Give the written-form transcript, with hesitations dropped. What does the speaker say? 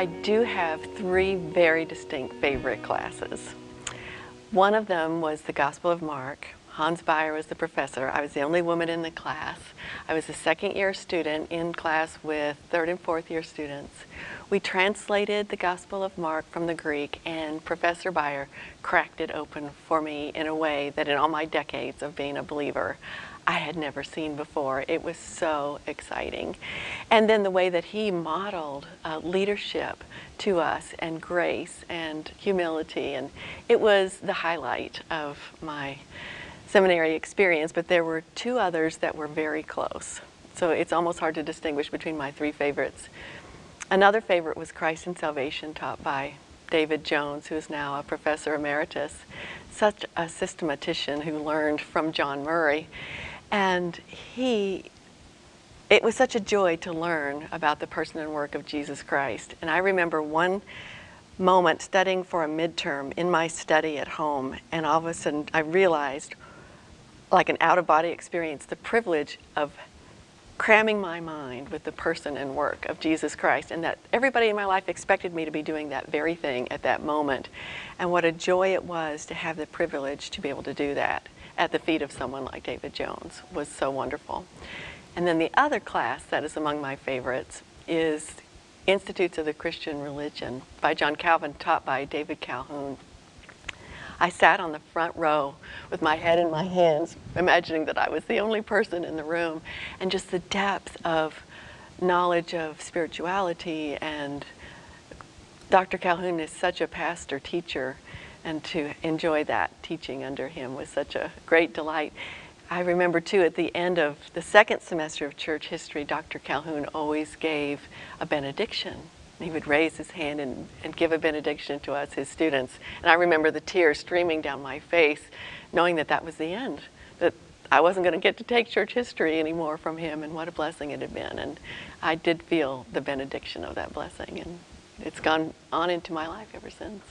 I do have three very distinct favorite classes. One of them was the Gospel of Mark. Hans Beyer was the professor. I was the only woman in the class. I was a second-year student in class with third and fourth-year students. We translated the Gospel of Mark from the Greek, and Professor Beyer cracked it open for me in a way that in all my decades of being a believer, I had never seen before. It was so exciting. And then the way that he modeled leadership to us, and grace and humility, and it was the highlight of my seminary experience, but there were two others that were very close. So it's almost hard to distinguish between my three favorites. Another favorite was Christ and Salvation, taught by David Jones, who is now a professor emeritus, such a systematician who learned from John Murray. And it was such a joy to learn about the person and work of Jesus Christ. And I remember one moment studying for a midterm in my study at home, and all of a sudden I realized, like an out-of-body experience, the privilege of cramming my mind with the person and work of Jesus Christ, and that everybody in my life expected me to be doing that very thing at that moment. And what a joy it was to have the privilege to be able to do that at the feet of someone like David Jones. Was so wonderful. And then the other class that is among my favorites is Institutes of the Christian Religion by John Calvin, taught by David Calhoun. I sat on the front row with my head in my hands, imagining that I was the only person in the room, and just the depth of knowledge of spirituality. And Dr. Calhoun is such a pastor teacher, and to enjoy that teaching under him was such a great delight. I remember too, at the end of the second semester of church history, Dr. Calhoun always gave a benediction. He would raise his hand and give a benediction to us, his students. And I remember the tears streaming down my face, knowing that that was the end, that I wasn't going to get to take church history anymore from him, and what a blessing it had been. And I did feel the benediction of that blessing, and it's gone on into my life ever since.